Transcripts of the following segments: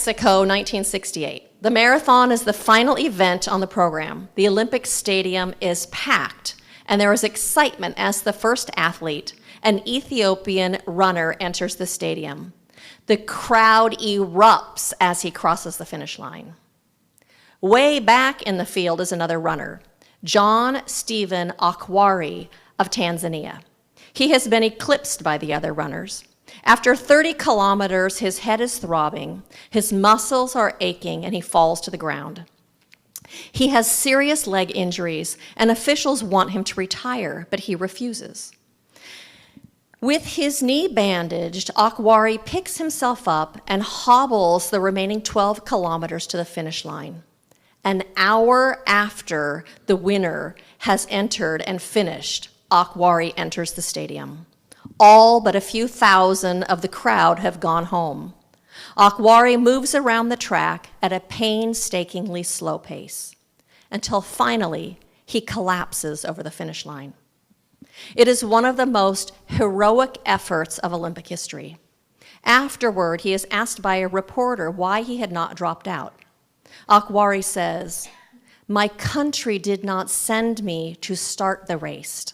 Mexico, 1968. The marathon is the final event on the program. The Olympic Stadium is packed, and there is excitement as the first athlete, an Ethiopian runner, enters the stadium. The crowd erupts as he crosses the finish line. Way back in the field is another runner, John Stephen Akwari of Tanzania. He has been eclipsed by the other runners. After 30 kilometers, his head is throbbing, his muscles are aching, and he falls to the ground. He has serious leg injuries, and officials want him to retire, but he refuses. With his knee bandaged, Akwari picks himself up and hobbles the remaining 12 kilometers to the finish line. An hour after the winner has entered and finished, Akwari enters the stadium. All but a few thousand of the crowd have gone home. Akwari moves around the track at a painstakingly slow pace until finally he collapses over the finish line. It is one of the most heroic efforts of Olympic history. Afterward, he is asked by a reporter why he had not dropped out. Akwari says, "My country did not send me to start the race.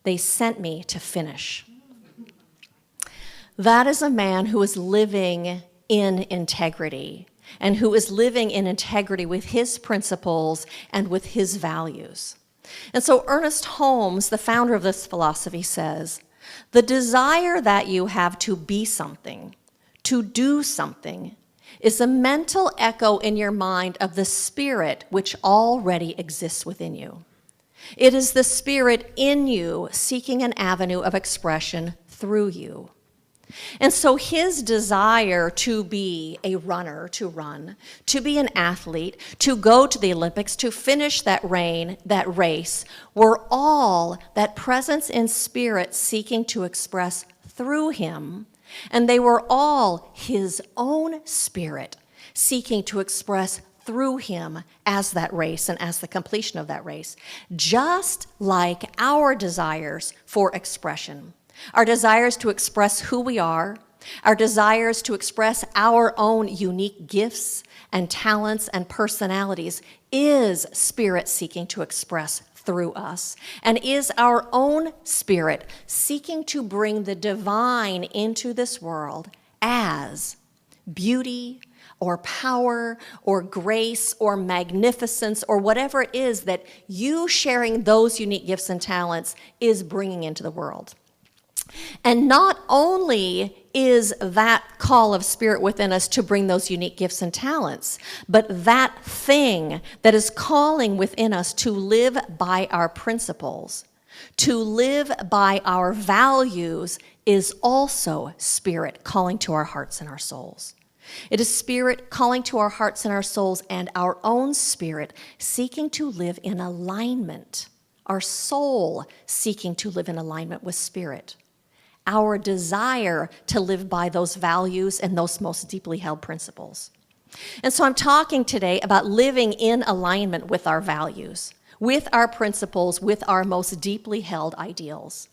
They sent me to finish." That is a man who is living in integrity and who is living in integrity with his principles and with his values. And so Ernest Holmes, the founder of this philosophy, says, the desire that you have to be something, to do something, is a mental echo in your mind of the spirit which already exists within you. It is the spirit in you seeking an avenue of expression through you. And so his desire to be a runner, to run, to be an athlete, to go to the Olympics, to finish that race, were all that presence in spirit seeking to express through him. And they were all his own spirit seeking to express through him as that race and as the completion of that race, just like our desires for expression. Our desires to express who we are, our desires to express our own unique gifts and talents and personalities is spirit seeking to express through us, and is our own spirit seeking to bring the divine into this world as beauty or power or grace or magnificence or whatever it is that you sharing those unique gifts and talents is bringing into the world. And not only is that call of spirit within us to bring those unique gifts and talents, but that thing that is calling within us to live by our principles, to live by our values, is also spirit calling to our hearts and our souls. It is spirit calling to our hearts and our souls, and our own spirit seeking to live in alignment, our soul seeking to live in alignment with spirit. Our desire to live by those values and those most deeply held principles. And so I'm talking today about living in alignment with our values, with our principles, with our most deeply held ideals.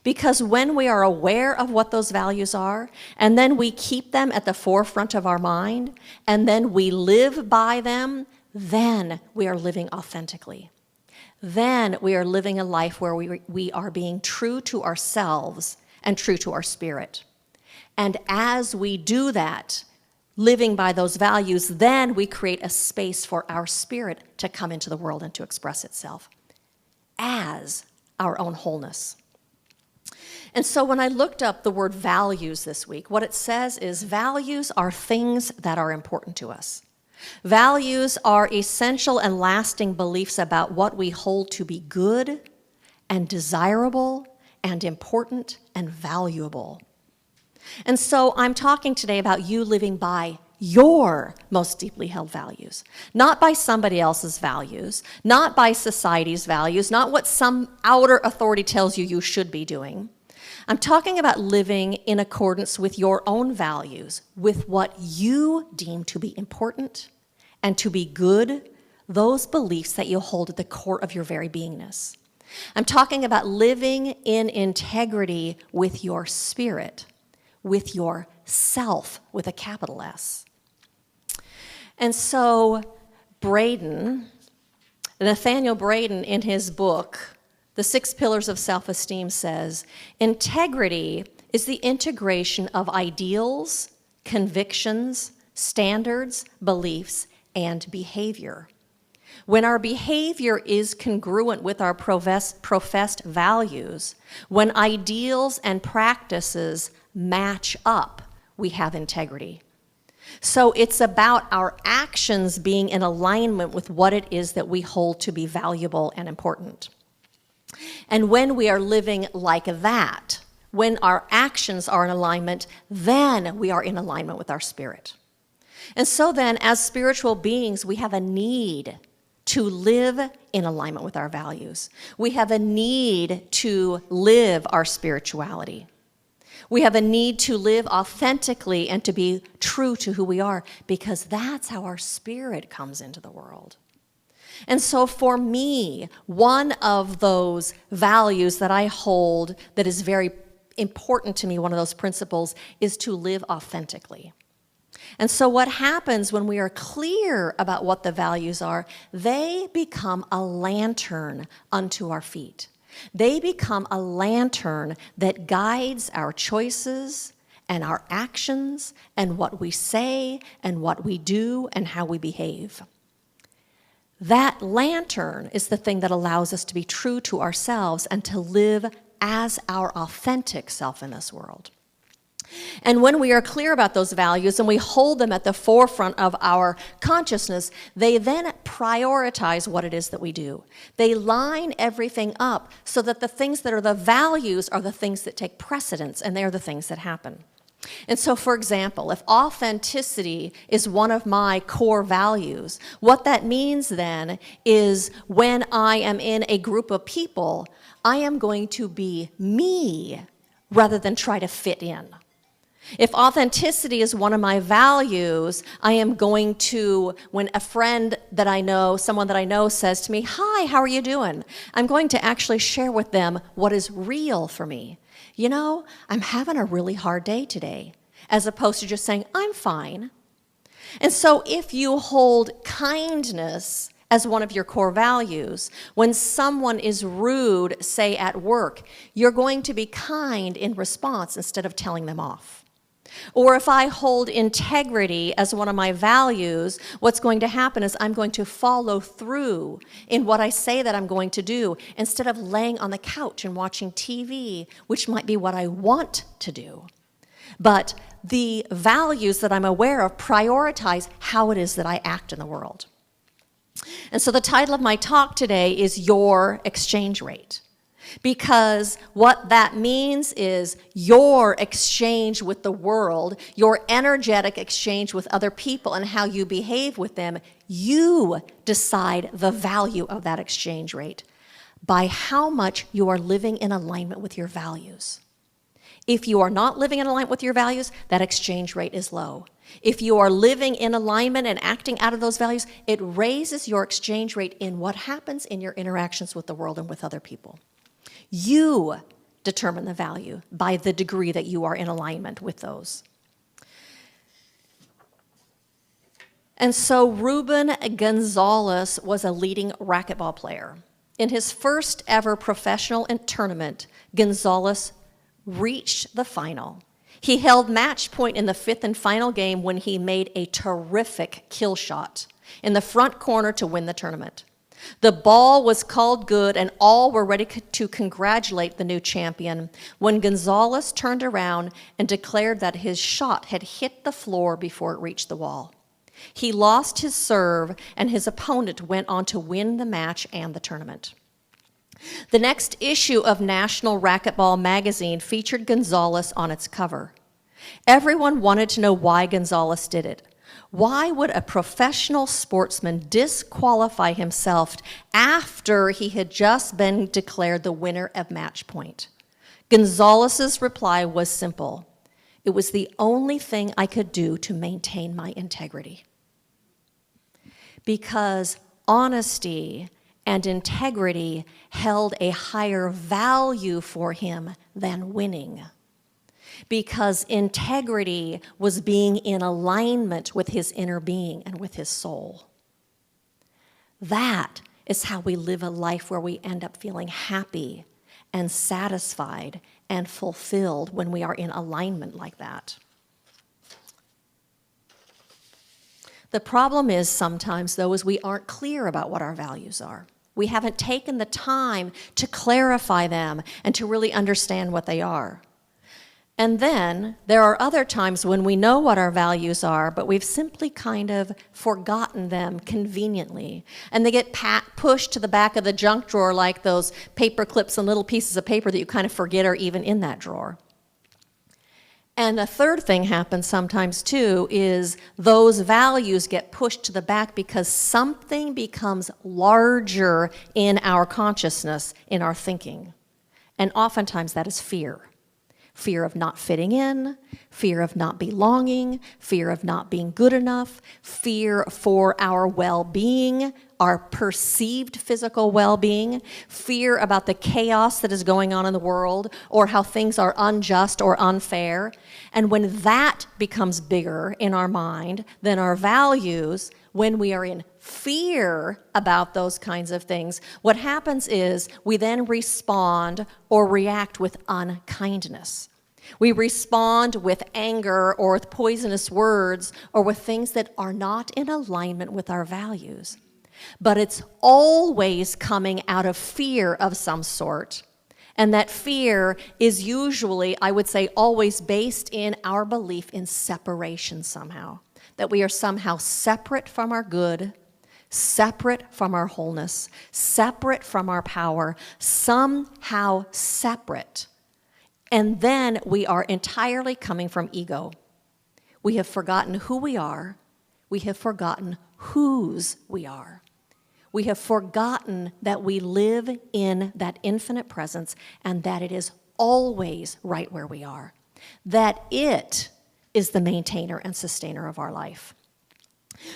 Because when we are aware of what those values are, and then we keep them at the forefront of our mind, and then we live by them, then we are living authentically. Then we are living a life where we are being true to ourselves and true to our spirit. And as we do that, living by those values, then we create a space for our spirit to come into the world and to express itself as our own wholeness. And so when I looked up the word values this week, what it says is values are things that are important to us. Values are essential and lasting beliefs about what we hold to be good and desirable and important and valuable. And so I'm talking today about you living by your most deeply held values, not by somebody else's values, not by society's values, not what some outer authority tells you should be doing. I'm talking about living in accordance with your own values, with what you deem to be important and to be good, those beliefs that you hold at the core of your very beingness. I'm talking about living in integrity with your spirit, with your self with a capital S. And so Nathaniel Braden, in his book, The 6 Pillars of Self-Esteem, says, integrity is the integration of ideals, convictions, standards, beliefs, and behavior. When our behavior is congruent with our professed values, when ideals and practices match up, we have integrity. So it's about our actions being in alignment with what it is that we hold to be valuable and important. And when we are living like that, when our actions are in alignment, then we are in alignment with our spirit. And so then, as spiritual beings, we have a need to live in alignment with our values. We have a need to live our spirituality. We have a need to live authentically and to be true to who we are, because that's how our spirit comes into the world. And so for me, one of those values that I hold that is very important to me, one of those principles, is to live authentically. And so what happens when we are clear about what the values are, they become a lantern unto our feet. They become a lantern that guides our choices and our actions and what we say and what we do and how we behave. That lantern is the thing that allows us to be true to ourselves and to live as our authentic self in this world. And when we are clear about those values and we hold them at the forefront of our consciousness, they then prioritize what it is that we do. They line everything up so that the things that are the values are the things that take precedence, and they're the things that happen. And so, for example, if authenticity is one of my core values, what that means then is when I am in a group of people, I am going to be me rather than try to fit in. If authenticity is one of my values, I am going to, when a friend that I know, someone that I know says to me, "Hi, how are you doing?" I'm going to actually share with them what is real for me. You know, I'm having a really hard day today, as opposed to just saying, "I'm fine." And so if you hold kindness as one of your core values, when someone is rude, say at work, you're going to be kind in response instead of telling them off. Or if I hold integrity as one of my values, what's going to happen is I'm going to follow through in what I say that I'm going to do instead of laying on the couch and watching TV, which might be what I want to do. But the values that I'm aware of prioritize how it is that I act in the world. And so the title of my talk today is Your Exchange Rate. Because what that means is your exchange with the world, your energetic exchange with other people and how you behave with them, you decide the value of that exchange rate by how much you are living in alignment with your values. If you are not living in alignment with your values, that exchange rate is low. If you are living in alignment and acting out of those values, it raises your exchange rate in what happens in your interactions with the world and with other people. You determine the value by the degree that you are in alignment with those. And so Ruben Gonzalez was a leading racquetball player. In his first ever professional tournament, Gonzalez reached the final. He held match point in the 5th and final game when he made a terrific kill shot in the front corner to win the tournament. The ball was called good, and all were ready to congratulate the new champion when Gonzalez turned around and declared that his shot had hit the floor before it reached the wall. He lost his serve, and his opponent went on to win the match and the tournament. The next issue of National Racquetball magazine featured Gonzalez on its cover. Everyone wanted to know why Gonzalez did it. Why would a professional sportsman disqualify himself after he had just been declared the winner of match point? Gonzalez's reply was simple. It was the only thing I could do to maintain my integrity. Because honesty and integrity held a higher value for him than winning. because integrity was being in alignment with his inner being and with his soul. That is how we live a life where we end up feeling happy and satisfied and fulfilled when we are in alignment like that. The problem is sometimes, though, is we aren't clear about what our values are. We haven't taken the time to clarify them and to really understand what they are. And then there are other times when we know what our values are, but we've simply kind of forgotten them conveniently. And they get pushed to the back of the junk drawer like those paper clips and little pieces of paper that you kind of forget are even in that drawer. And a third thing happens sometimes too is those values get pushed to the back because something becomes larger in our consciousness, in our thinking. And oftentimes that is fear. Fear of not fitting in, fear of not belonging, fear of not being good enough, fear for our well-being, our perceived physical well-being, fear about the chaos that is going on in the world or how things are unjust or unfair. And when that becomes bigger in our mind than our values, when we are in fear about those kinds of things, what happens is we then respond or react with unkindness. We respond with anger or with poisonous words or with things that are not in alignment with our values. But it's always coming out of fear of some sort. And that fear is usually, I would say, always based in our belief in separation somehow. That we are somehow separate from our good, separate from our wholeness, separate from our power, somehow separate. And then we are entirely coming from ego. We have forgotten who we are. We have forgotten whose we are. We have forgotten that we live in that infinite presence and that it is always right where we are. That it is the maintainer and sustainer of our life.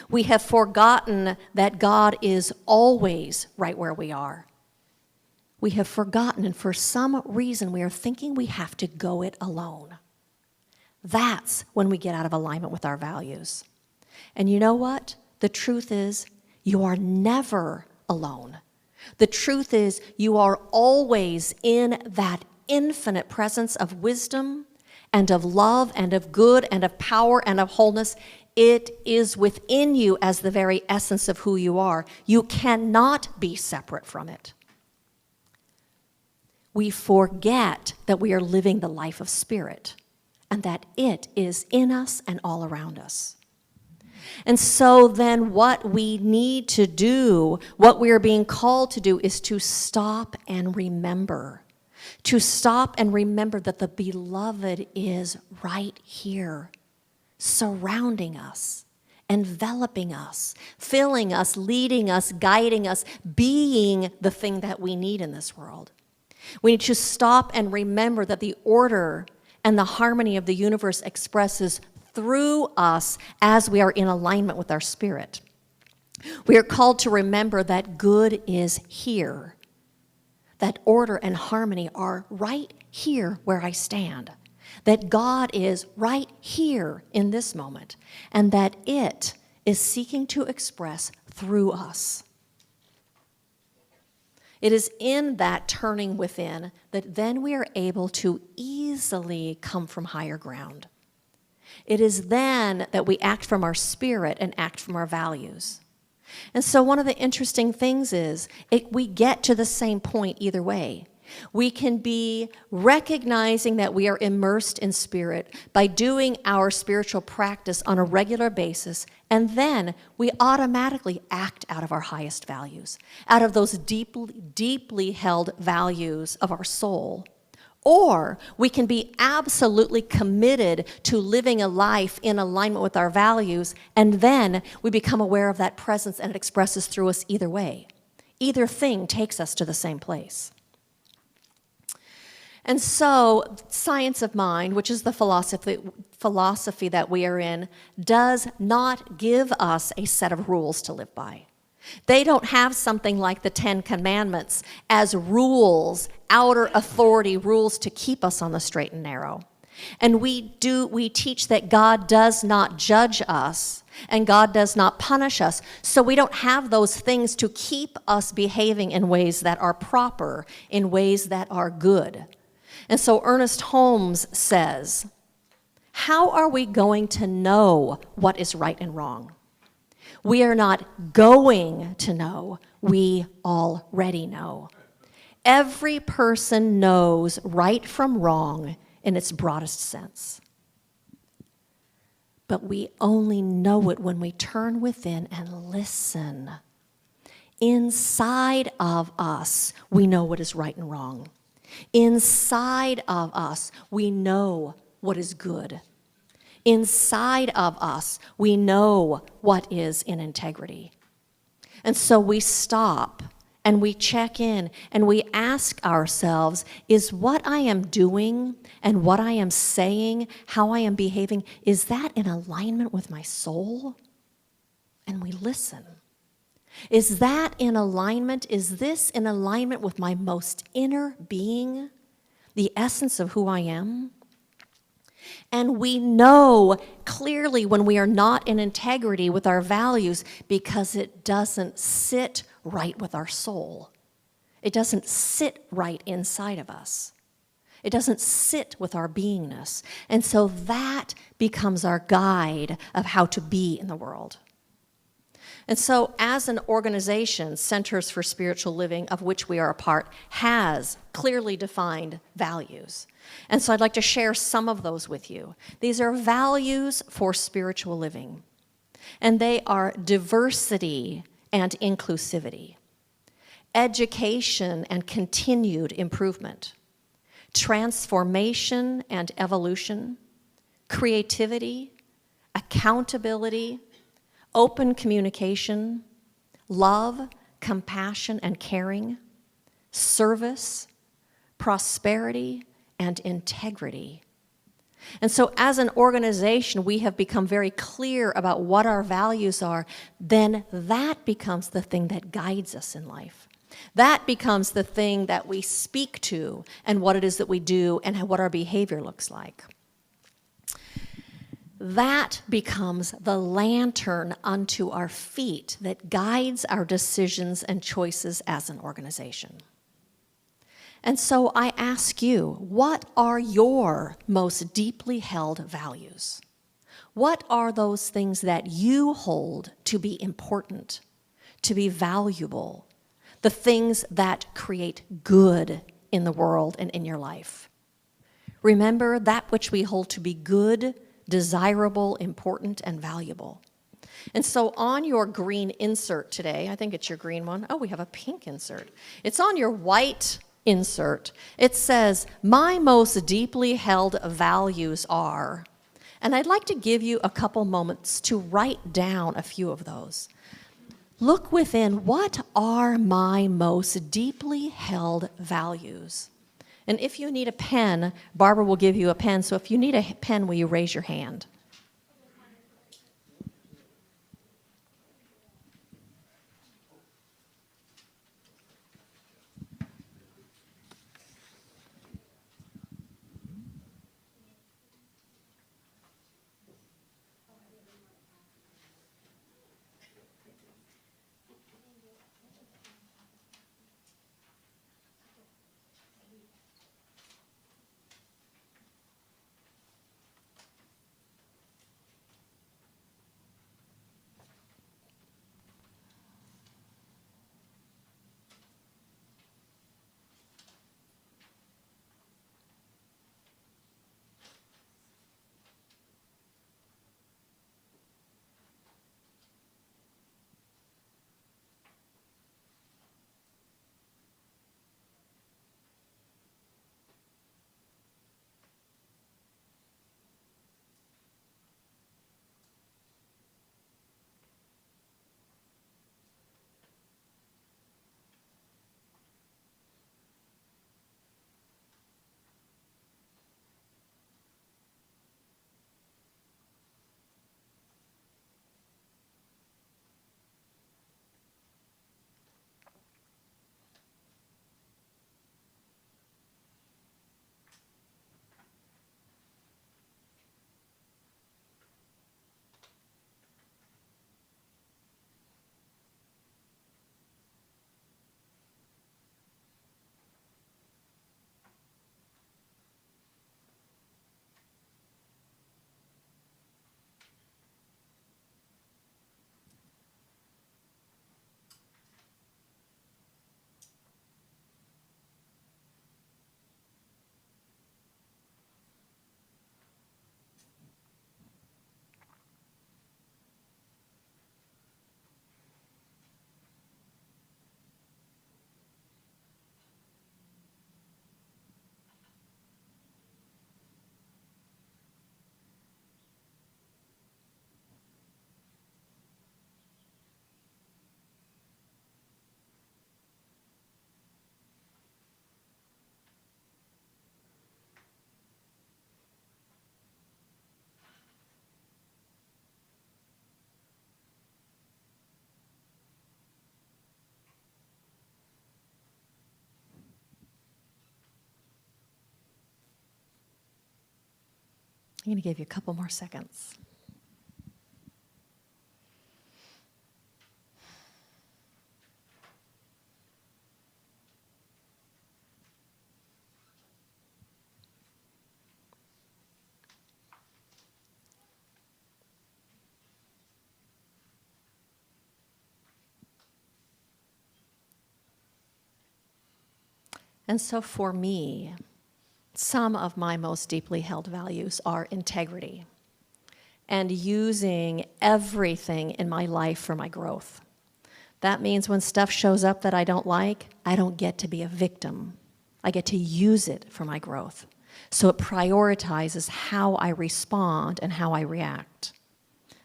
We have forgotten that God is always right where we are. We have forgotten, and for some reason we are thinking we have to go it alone. That's when we get out of alignment with our values. And you know what? The truth is, you are never alone. The truth is, you are always in that infinite presence of wisdom and of love and of good and of power and of wholeness. It is within you as the very essence of who you are. You cannot be separate from it. We forget that we are living the life of spirit and that it is in us and all around us. And so then what we need to do, what we are being called to do, is to stop and remember. To stop and remember that the beloved is right here, surrounding us, enveloping us, filling us, leading us, guiding us, being the thing that we need in this world. We need to stop and remember that the order and the harmony of the universe expresses through us as we are in alignment with our spirit. We are called to remember that good is here, that order and harmony are right here where I stand, that God is right here in this moment, and that it is seeking to express through us. It is in that turning within that then we are able to easily come from higher ground. It is then that we act from our spirit and act from our values. And so one of the interesting things is we get to the same point either way. We can be recognizing that we are immersed in spirit by doing our spiritual practice on a regular basis, and then we automatically act out of our highest values, out of those deeply held values of our soul. Or we can be absolutely committed to living a life in alignment with our values, and then we become aware of that presence and it expresses through us either way. Either thing takes us to the same place. And so, science of mind, which is the philosophy that we are in, does not give us a set of rules to live by. They don't have something like the 10 Commandments as rules, outer authority rules to keep us on the straight and narrow. And we teach that God does not judge us and God does not punish us. So we don't have those things to keep us behaving in ways that are proper, in ways that are good. And so Ernest Holmes says, how are we going to know what is right and wrong? We are not going to know. We already know. Every person knows right from wrong in its broadest sense. But we only know it when we turn within and listen. Inside of us, we know what is right and wrong. Inside of us, we know what is good. Inside of us, we know what is in integrity. And so we stop and we check in and we ask ourselves, is what I am doing and what I am saying, how I am behaving, is that in alignment with my soul? And we listen. Is that in alignment? Is this in alignment with my most inner being, the essence of who I am? And we know clearly when we are not in integrity with our values because it doesn't sit right with our soul. It doesn't sit right inside of us. It doesn't sit with our beingness. And so that becomes our guide of how to be in the world. And so as an organization, Centers for Spiritual Living, of which we are a part, has clearly defined values. And so I'd like to share some of those with you. These are values for spiritual living. And they are diversity and inclusivity, education and continued improvement, transformation and evolution, creativity, accountability, open communication, love, compassion and caring, service, prosperity, and integrity. And so as an organization, we have become very clear about what our values are. Then that becomes the thing that guides us in life. That becomes the thing that we speak to and what it is that we do and what our behavior looks like. That becomes the lantern unto our feet that guides our decisions and choices as an organization. And so I ask you, what are your most deeply held values? What are those things that you hold to be important, to be valuable, the things that create good in the world and in your life? Remember that which we hold to be good, desirable, important, and valuable. And so on your green insert today, I think it's your green one. Oh, we have a pink insert. It's on your white insert. It says, my most deeply held values are, and I'd like to give you a couple moments to write down a few of those. Look within, what are my most deeply held values? And if you need a pen, Barbara will give you a pen. So if you need a pen, will you raise your hand? I'm going to give you a couple more seconds. And so for me, some of my most deeply held values are integrity and using everything in my life for my growth. That means when stuff shows up that I don't like, I don't get to be a victim. I get to use it for my growth. So it prioritizes how I respond and how I react.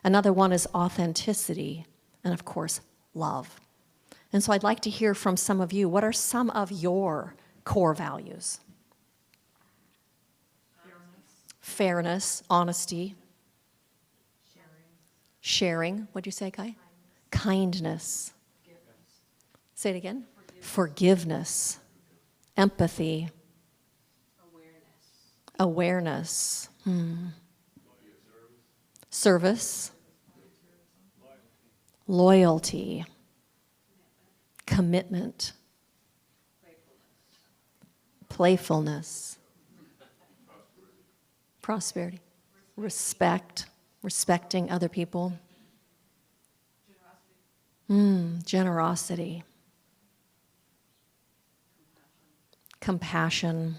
Another one is authenticity and, of course, love. And so I'd like to hear from some of you. What are some of your core values? Fairness, honesty. Sharing. What'd you say, Kai? Kindness. Say it again. Forgiveness. Empathy. Awareness. Service. Loyalty. Commitment. Playfulness. Prosperity. Respect. Respecting other people. Generosity. Compassion.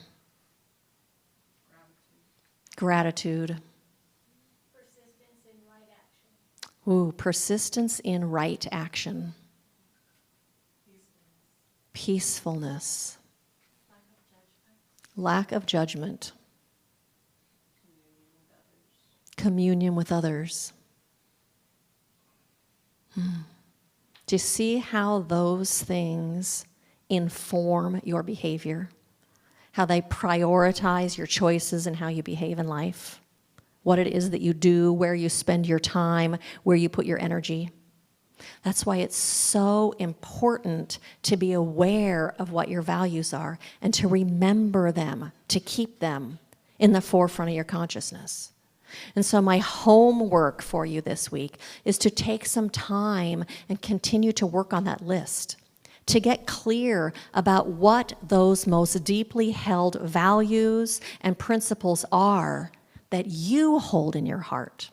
Gratitude. Persistence in right action. Persistence in right action. Peacefulness. Lack of judgment. Communion with others. Do you see how those things inform your behavior? How they prioritize your choices and how you behave in life? What it is that you do, where you spend your time, where you put your energy? That's why it's so important to be aware of what your values are and to remember them, to keep them in the forefront of your consciousness. And so my homework for you this week is to take some time and continue to work on that list, to get clear about what those most deeply held values and principles are that you hold in your heart.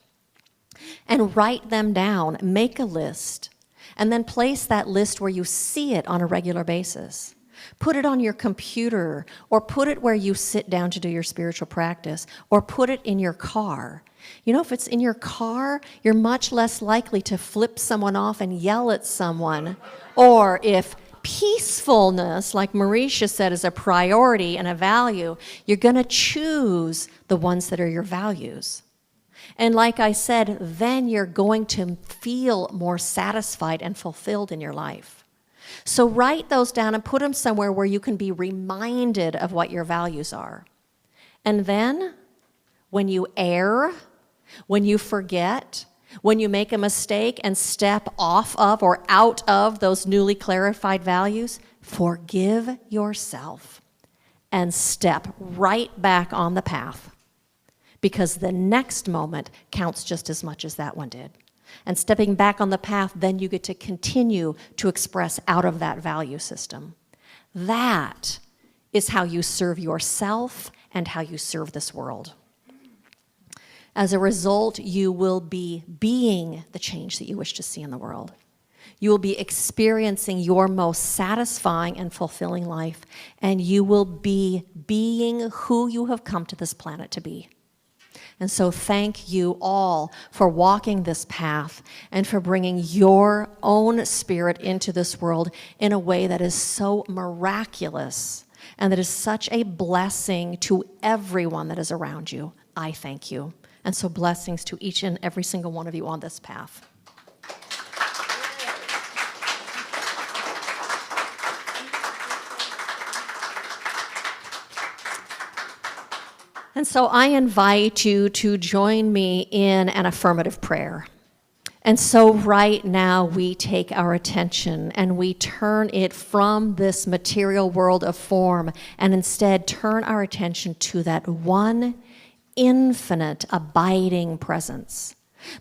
And write them down, make a list, and then place that list where you see it on a regular basis. Put it on your computer, or put it where you sit down to do your spiritual practice, or put it in your car. You know, if it's in your car, you're much less likely to flip someone off and yell at someone. Or if peacefulness, like Marisha said, is a priority and a value, you're going to choose the ones that are your values. And like I said, then you're going to feel more satisfied and fulfilled in your life. So write those down and put them somewhere where you can be reminded of what your values are. And then, when you err, when you forget, when you make a mistake and step off of or out of those newly clarified values, forgive yourself and step right back on the path. Because the next moment counts just as much as that one did. And stepping back on the path, then you get to continue to express out of that value system. That is how you serve yourself and how you serve this world. As a result, you will be being the change that you wish to see in the world. You will be experiencing your most satisfying and fulfilling life, and you will be being who you have come to this planet to be. And so thank you all for walking this path and for bringing your own spirit into this world in a way that is so miraculous and that is such a blessing to everyone that is around you. I thank you. And so blessings to each and every single one of you on this path. And so I invite you to join me in an affirmative prayer. And so right now we take our attention and we turn it from this material world of form and instead turn our attention to that one infinite, abiding presence.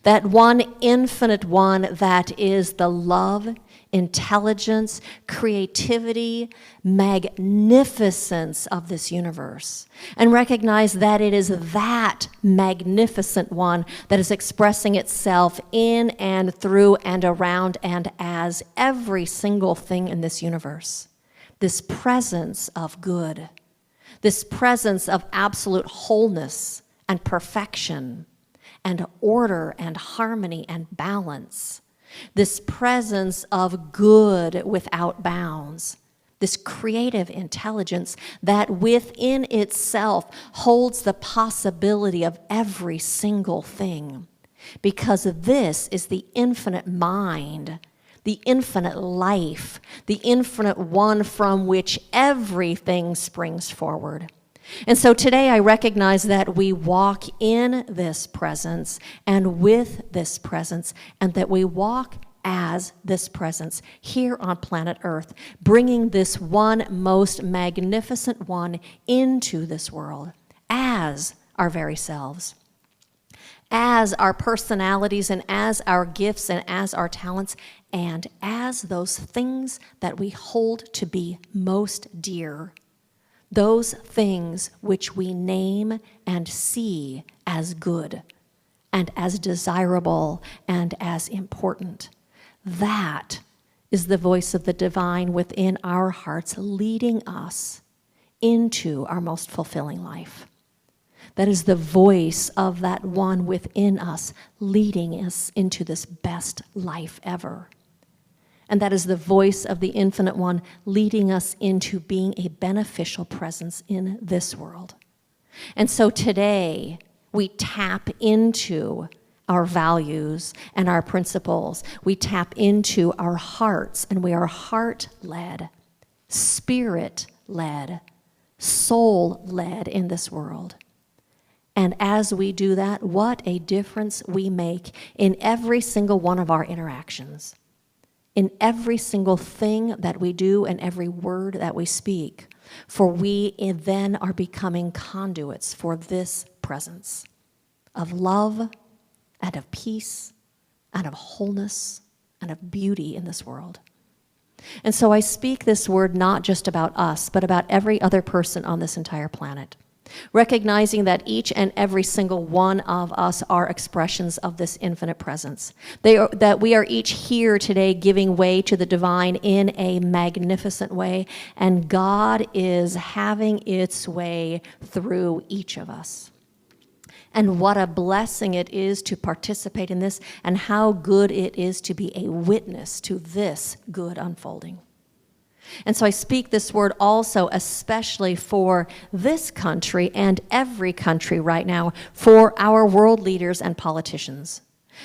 That one infinite one that is the love, intelligence, creativity, magnificence of this universe. And recognize that it is that magnificent one that is expressing itself in and through and around and as every single thing in this universe. This presence of good, this presence of absolute wholeness and perfection, and order and harmony and balance, this presence of good without bounds, this creative intelligence that within itself holds the possibility of every single thing, because this is the infinite mind, the infinite life, the infinite one from which everything springs forward. And so today I recognize that we walk in this presence and with this presence, and that we walk as this presence here on planet Earth, bringing this one most magnificent one into this world as our very selves, as our personalities and as our gifts and as our talents, and as those things that we hold to be most dear. Those things which we name and see as good and as desirable and as important. That is the voice of the divine within our hearts, leading us into our most fulfilling life. That is the voice of that one within us, leading us into this best life ever. And that is the voice of the Infinite One leading us into being a beneficial presence in this world. And so today, we tap into our values and our principles. We tap into our hearts, and we are heart-led, spirit-led, soul-led in this world. And as we do that, what a difference we make in every single one of our interactions, in every single thing that we do and every word that we speak, for we then are becoming conduits for this presence of love and of peace and of wholeness and of beauty in this world. And so I speak this word not just about us, but about every other person on this entire planet, recognizing that each and every single one of us are expressions of this infinite presence. That we are each here today giving way to the divine in a magnificent way, and God is having its way through each of us. And what a blessing it is to participate in this, and how good it is to be a witness to this good unfolding. And so I speak this word also especially for this country and every country right now, for our world leaders and politicians,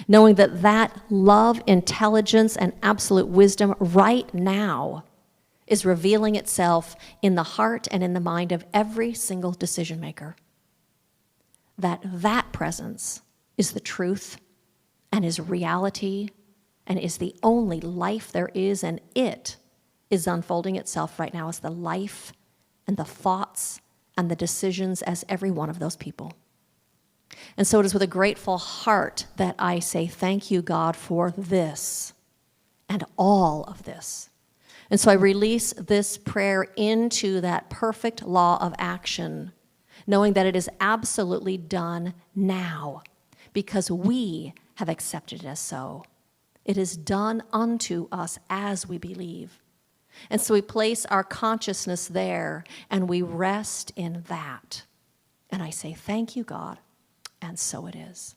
knowing that that love, intelligence, and absolute wisdom right now is revealing itself in the heart and in the mind of every single decision maker. That presence is the truth and is reality and is the only life there is, and it is unfolding itself right now as the life and the thoughts and the decisions as every one of those people. And so it is with a grateful heart that I say thank you, God, for this and all of this. And so I release this prayer into that perfect law of action, knowing that it is absolutely done now because we have accepted it as so. It is done unto us as we believe. And so we place our consciousness there and we rest in that. And I say, thank you, God, and so it is.